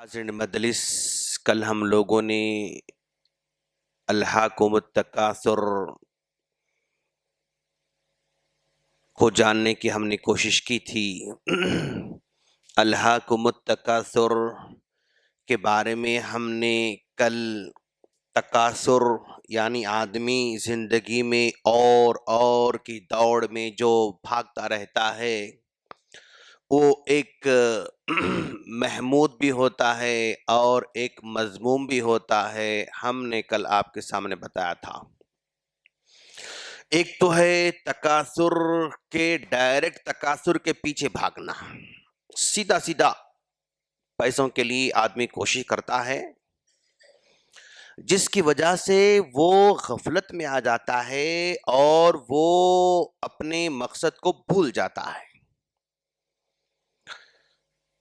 حاضرین مجلس، کل ہم لوگوں نے الہاکم التکاثر کو جاننے کی ہم نے کوشش کی تھی۔ الہاکم التکاثر کے بارے میں ہم نے کل تکاثر یعنی آدمی زندگی میں اور کی دوڑ میں جو بھاگتا رہتا ہے وہ ایک محمود بھی ہوتا ہے اور ایک مذموم بھی ہوتا ہے۔ ہم نے کل آپ کے سامنے بتایا تھا، ایک تو ہے تکاثر کے ڈائریکٹ تکاثر کے پیچھے بھاگنا، سیدھا سیدھا پیسوں کے لیے آدمی کوشش کرتا ہے، جس کی وجہ سے وہ غفلت میں آ جاتا ہے اور وہ اپنے مقصد کو بھول جاتا ہے۔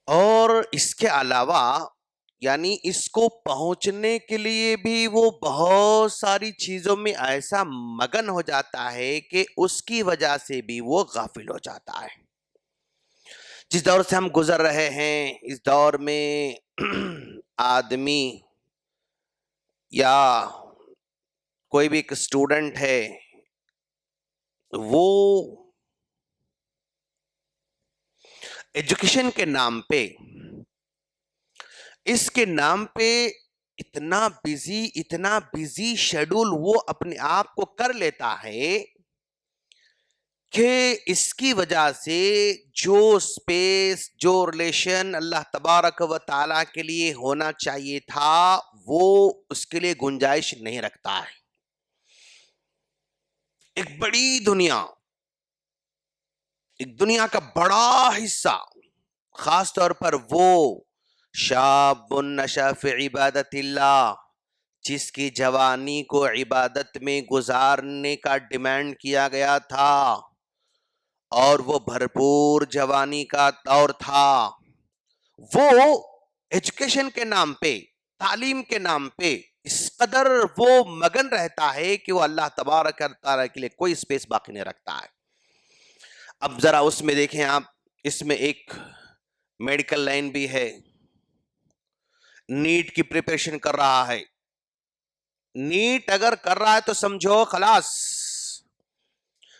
اور اس کے علاوہ یعنی اس کو پہنچنے کے لیے بھی وہ بہت ساری چیزوں میں ایسا مگن ہو جاتا ہے کہ اس کی وجہ سے بھی وہ غافل ہو جاتا ہے۔ جس دور سے ہم گزر رہے ہیں، اس دور میں آدمی یا کوئی بھی ایک اسٹوڈنٹ ہے، وہ ایجوکیشن کے نام پہ، اس کے نام پہ اتنا بزی شیڈول وہ اپنے آپ کو کر لیتا ہے کہ اس کی وجہ سے جو سپیس، جو ریلیشن اللہ تبارک و تعالیٰ کے لیے ہونا چاہیے تھا وہ اس کے لیے گنجائش نہیں رکھتا ہے۔ ایک بڑی دنیا، ایک دنیا کا بڑا حصہ، خاص طور پر وہ شاب نشأ فی عبادت اللہ، جس کی جوانی کو عبادت میں گزارنے کا ڈیمانڈ کیا گیا تھا اور وہ بھرپور جوانی کا دور تھا، وہ ایجوکیشن کے نام پہ، تعلیم کے نام پہ اس قدر وہ مگن رہتا ہے کہ وہ اللہ تبارک و تعالیٰ کے لیے کوئی سپیس باقی نہیں رکھتا ہے۔ اب ذرا اس میں دیکھیں آپ، اس میں ایک میڈیکل لائن بھی ہے، نیٹ کی پریپریشن کر رہا ہے۔ نیٹ اگر کر رہا ہے تو سمجھو خلاص،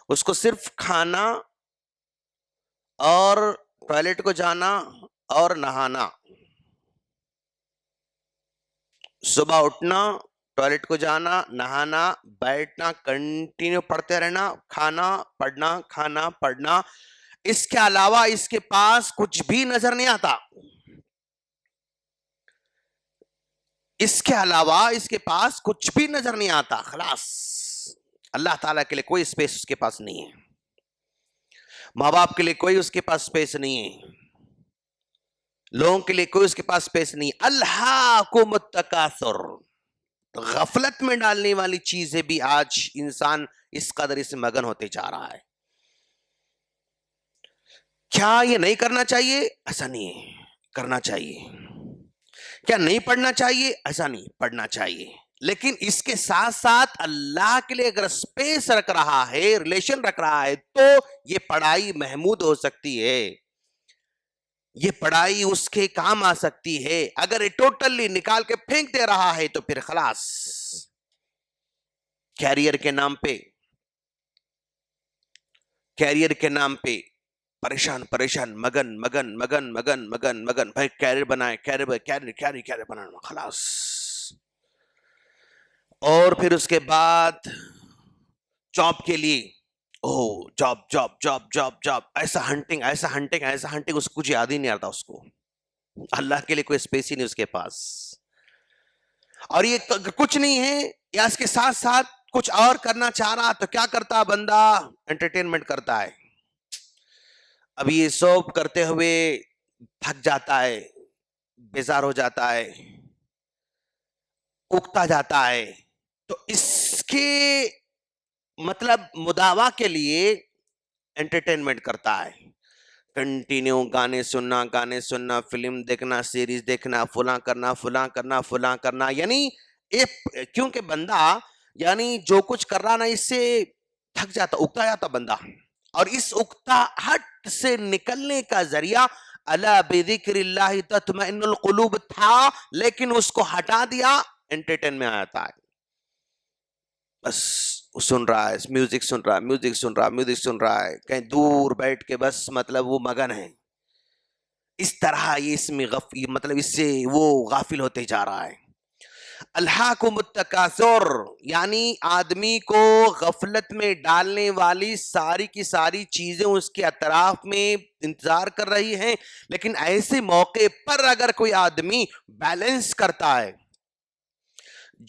اس کو صرف کھانا اور ٹوائلٹ کو جانا اور نہانا، صبح اٹھنا، ٹوائلٹ کو جانا، نہانا، بیٹھنا، کنٹینیو پڑھتے رہنا، کھانا پڑھنا، کھانا پڑھنا، اس کے علاوہ اس کے پاس کچھ بھی نظر نہیں آتا۔ اس کے علاوہ اس کے پاس کچھ بھی نظر نہیں آتا، خلاص اللہ تعالیٰ کے لیے کوئی سپیس اس کے پاس نہیں ہے، ماں باپ کے لیے کوئی اس کے پاس سپیس نہیں ہے، لوگوں کے لیے کوئی اس کے پاس سپیس نہیں۔ الہاکم التکاثر، غفلت میں ڈالنے والی چیزیں بھی آج انسان اس قدر اس مگن ہوتے جا رہا ہے۔ کیا یہ نہیں کرنا چاہیے؟ ایسا نہیں ہے، کرنا چاہیے۔ کیا نہیں پڑھنا چاہیے؟ ایسا نہیں، پڑھنا چاہیے، لیکن اس کے ساتھ ساتھ اللہ کے لیے اگر سپیس رکھ رہا ہے، ریلیشن رکھ رہا ہے، تو یہ پڑھائی محمود ہو سکتی ہے، یہ پڑھائی اس کے کام آ سکتی ہے۔ اگر یہ ٹوٹلی نکال کے پھینک دے رہا ہے تو پھر خلاص کیریئر کے نام پہ، کیریئر کے نام پہ پریشان، مگن، بھائی کیریئر بنائے، کیریئر بنانا، خلاص۔ اور پھر اس کے بعد جاب کے لیے، جاب، ایسا ہنٹنگ، اس کو کچھ یاد ہی نہیں آتا، اس کو اللہ کے لیے کوئی اسپیس ہی نہیں اس کے پاس۔ اور یہ کچھ نہیں ہے، یا اس کے ساتھ ساتھ کچھ اور کرنا چاہ رہا تو کیا کرتا بندہ؟ انٹرٹینمنٹ کرتا ہے۔ اب یہ سب کرتے ہوئے تھک جاتا ہے، بیزار ہو جاتا ہے، اکتا جاتا ہے، تو اس کے مطلب مداوا کے لیے انٹرٹینمنٹ کرتا ہے، کنٹینیو گانے سننا، فلم دیکھنا، سیریز دیکھنا، فلاں کرنا، یعنی کیونکہ بندہ یعنی جو کچھ کر رہا نا، اس سے تھک جاتا، اکتا جاتا بندہ، اور اس اکتا ہٹ سے نکلنے کا ذریعہ الا بذکر اللہ تطمئن القلوب تھا، لیکن اس کو ہٹا دیا انٹرٹین میں آتا ہے. بس سن رہا ہے میوزک، سن رہا ہے میوزک، سن رہا ہے میوزک، سن رہا ہے کہیں دور بیٹھ کے، بس مطلب وہ مگن ہے. اس طرح یہ اس میں مطلب اس سے وہ غافل ہوتے جا رہا ہے. الہاکم التکاثر یعنی آدمی کو غفلت میں ڈالنے والی ساری کی ساری چیزیں اس کے اطراف میں انتظار کر رہی ہیں، لیکن ایسے موقع پر اگر کوئی آدمی بیلنس کرتا ہے،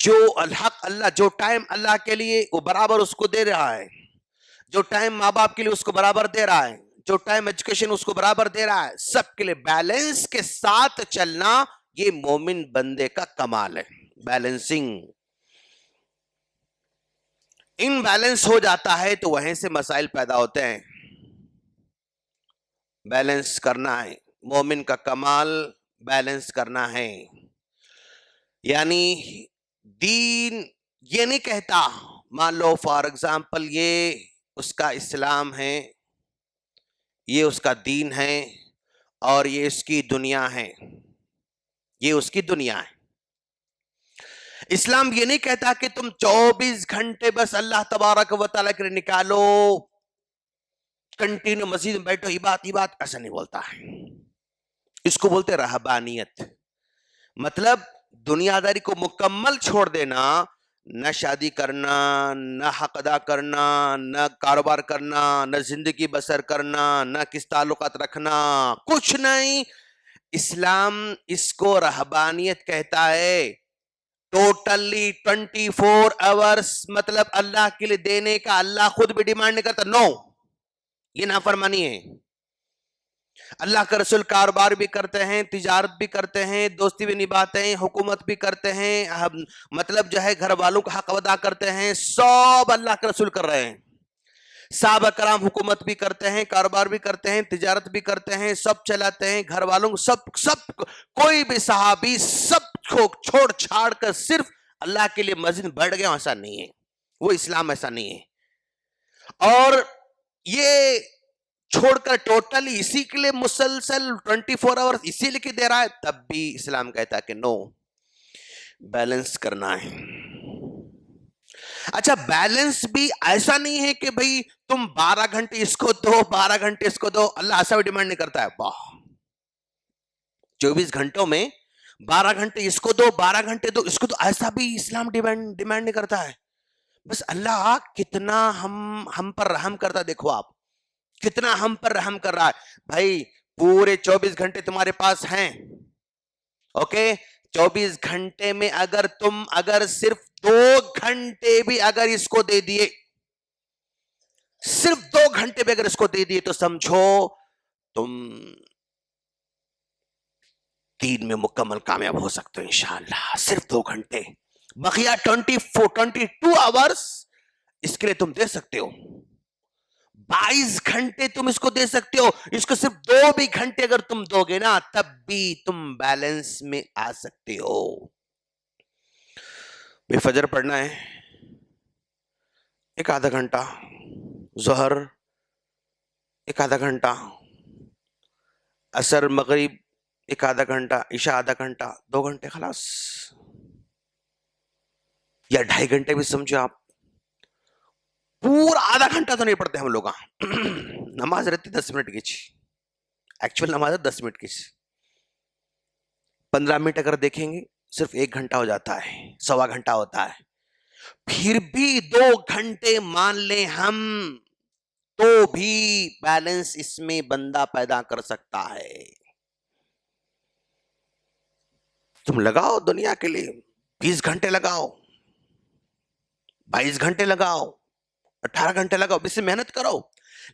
جو الحق اللہ، جو ٹائم اللہ کے لیے وہ برابر اس کو دے رہا ہے، جو ٹائم ماں باپ کے لیے اس کو برابر دے رہا ہے، جو ٹائم ایجوکیشن اس کو برابر دے رہا ہے، سب کے لیے بیلنس کے ساتھ چلنا، یہ مومن بندے کا کمال ہے. بیلنسنگ ان بیلنس ہو جاتا ہے تو وہیں سے مسائل پیدا ہوتے ہیں. بیلنس کرنا ہے، مومن کا کمال بیلنس کرنا ہے. یعنی دین یہ نہیں کہتا، مان لو فار ایگزامپل یہ اس کا اسلام ہے، یہ اس کا دین ہے، اور یہ اس کی دنیا ہے، یہ اس کی دنیا ہے. اسلام یہ نہیں کہتا کہ تم 24 گھنٹے بس اللہ تبارک و تعالیٰ کے لیے نکالو، کنٹینیو مسجد میں بیٹھو، عبادت، ایسا نہیں بولتا ہے. اس کو بولتے رہبانیت، مطلب دنیا داری کو مکمل چھوڑ دینا، نہ شادی کرنا، نہ حق ادا کرنا، نہ کاروبار کرنا، نہ زندگی بسر کرنا، نہ کس تعلقات رکھنا، کچھ نہیں. اسلام اس کو رہبانیت کہتا ہے. ٹوٹلی 24 آورس مطلب اللہ کے لیے دینے کا. اللہ خود بھی ڈیمانڈ نہیں کرتا، نو، یہ نافرمانی ہے. اللہ کا رسول کاروبار بھی کرتے ہیں، تجارت بھی کرتے ہیں، دوستی بھی نبھاتے ہیں، حکومت بھی کرتے ہیں، مطلب جو ہے گھر والوں کا حق ادا کرتے ہیں، سب اللہ کے رسول کر رہے ہیں. صحابہ کرام حکومت بھی کرتے ہیں، کاروبار بھی کرتے ہیں، تجارت بھی کرتے ہیں، سب چلاتے ہیں، گھر والوں کو سب کوئی بھی صحابی سب کو چھوڑ چھاڑ کر صرف اللہ کے لیے مسجد بیٹھ گئے، ایسا نہیں ہے. وہ اسلام ایسا نہیں ہے. اور یہ چھوڑ کر ٹوٹلی اسی کے لیے مسلسل 24 آور اسی لیے دے رہا ہے، تب بھی اسلام کہتا ہے کہ نو، بیلنس کرنا ہے. اچھا بیلنس بھی ایسا نہیں ہے کہ بھئی تم 12 گھنٹے اس کو دو، 12 گھنٹے اس کو دو. اللہ ایسا بھی ڈیمانڈ نہیں کرتا ہے. واہ، 24 گھنٹوں میں 12 گھنٹے اس کو دو، 12 گھنٹے دو اس کو دو، ایسا بھی اسلام ڈیمانڈ نہیں کرتا ہے. بس اللہ کتنا ہم پر رحم کرتا، دیکھو آپ کتنا ہم پر رحم کر رہا ہے. بھائی پورے 24 گھنٹے تمہارے پاس ہیں، اوکے، 24 گھنٹے میں اگر صرف 2 گھنٹے بھی اگر اس کو دے دیے، صرف 2 گھنٹے بھی اگر اس کو دے دیے، تو سمجھو تم دین میں مکمل کامیاب ہو سکتے ہو انشاءاللہ. صرف 2 گھنٹے، بقیہ 22 آورس اس کے لیے تم دے سکتے ہو. 22 گھنٹے تم اس کو دے سکتے ہو. اس کو صرف 2 بھی گھنٹے اگر تم دو گے نا، تب بھی تم بیلنس میں آ سکتے ہو. بے فجر پڑھنا ہے 1 آدھا گھنٹہ، ظہر 1 آدھا گھنٹہ، عصر مغرب 1 آدھا گھنٹہ، عشاء آدھا گھنٹہ، 2 گھنٹے خلاص. یا 2.5 گھنٹے بھی سمجھو آپ. پورا آدھا گھنٹہ تو نہیں پڑھتے ہم لوگ. نماز رہتی 10 منٹ کی، ایکچوئل نماز ہے 10 منٹ کی. 15 منٹ اگر دیکھیں گے صرف 1 گھنٹہ ہو جاتا ہے، 1.25 گھنٹہ ہوتا ہے. پھر بھی 2 گھنٹے مان لیں ہم، تو بھی بیلنس اس میں بندہ پیدا کر سکتا ہے. تم لگاؤ دنیا کے لیے 20 گھنٹے لگاؤ، 22 گھنٹے لگاؤ، 18 گھنٹے لگاؤ، اس سے محنت کرو.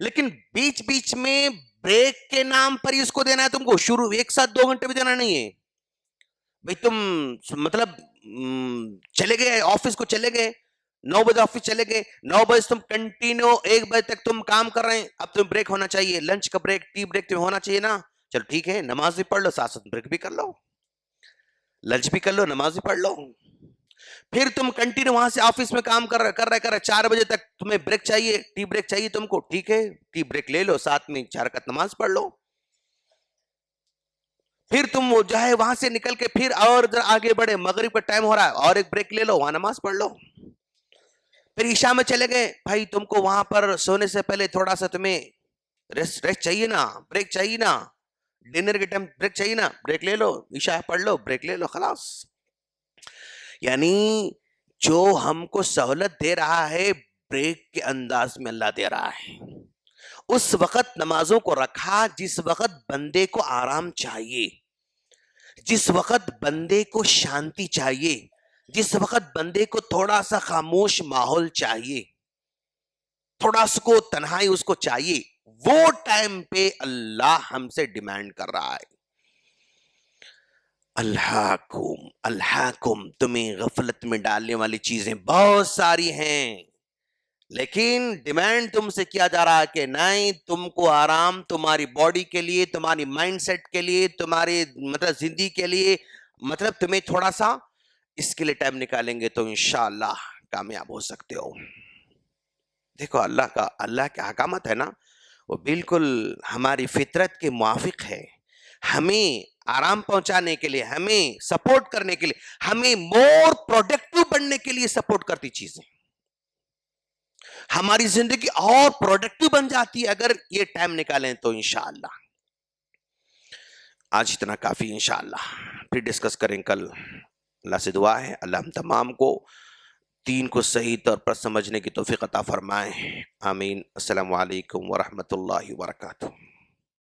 لیکن بیچ میں بریک کے نام پر اس کو دینا ہے تم کو. شروع ایک ساتھ 2 گھنٹے بھی دینا نہیں ہے. بھئی تم مطلب چلے گئے آفس کو، چلے گئے 9 بجے آفس چلے گئے، 9 بجے تم کنٹینیو 1 بجے تک تم کام کر رہے ہیں. اب تم بریک ہونا چاہیے، لنچ کا بریک، ٹی بریک تمہیں ہونا چاہیے نا. چلو ٹھیک ہے، نماز بھی پڑھ لو، ساتھ ساتھ بریک بھی کر لو، لنچ بھی کر لو، نماز بھی پڑھ لو. پھر تم کنٹینیو وہاں سے آفس میں کام کر رہے 4 بجے تک تمہیں بریک چاہیے، ٹی بریک چاہیے تم کو. ٹھیک ہے، ٹی بریک لے لو، ساتھ میں 4 رکعت نماز پڑھ لو. پھر تم جو ہے وہاں سے نکل کے پھر اور آگے بڑھے، مغرب کا ٹائم ہو رہا ہے اور ایک بریک لے لو، وہاں نماز پڑھ لو. پھر عشاء میں چلے گئے، بھائی تم کو وہاں پر سونے سے پہلے تھوڑا سا تمہیں ریسٹ چاہیے نا، بریک چاہیے نا، ڈنر کے ٹائم بریک چاہیے نا، بریک لے لو، عشاء پڑھ لو، بریک لے لو، خلاص. یعنی جو ہم کو سہولت دے رہا ہے بریک کے انداز میں اللہ دے رہا ہے. اس وقت نمازوں کو رکھا جس وقت بندے کو آرام چاہیے، جس وقت بندے کو شانتی چاہیے، جس وقت بندے کو تھوڑا سا خاموش ماحول چاہیے، تھوڑا سا کو تنہائی اس کو چاہیے، وہ ٹائم پہ اللہ ہم سے ڈیمانڈ کر رہا ہے. الہاکم تمہیں غفلت میں ڈالنے والی چیزیں بہت ساری ہیں، لیکن ڈیمانڈ تم سے کیا جا رہا ہے کہ نہیں، تم کو آرام تمہاری باڈی کے لیے، تمہاری مائنڈ سیٹ کے لیے، تمہاری مطلب زندگی کے لیے، مطلب تمہیں تھوڑا سا اس کے لیے ٹائم نکالیں گے تو انشاءاللہ کامیاب ہو سکتے ہو. دیکھو اللہ کے احکامات ہے نا، وہ بالکل ہماری فطرت کے موافق ہے. ہمیں آرام پہنچانے کے لیے، ہمیں سپورٹ کرنے کے لیے، ہمیں مور پروڈکٹیو بننے کے لیے سپورٹ کرتی چیزیں. ہماری زندگی اور پروڈکٹیو بن جاتی ہے اگر یہ ٹائم نکالیں تو انشاءاللہ. آج اتنا کافی، انشاءاللہ پھر ڈسکس کریں کل. اللہ سے دعا ہے اللہ ہم تمام کو دین کو صحیح طور پر سمجھنے کی توفیق عطا فرمائے. آمین. السلام علیکم ورحمۃ اللہ وبرکاتہ.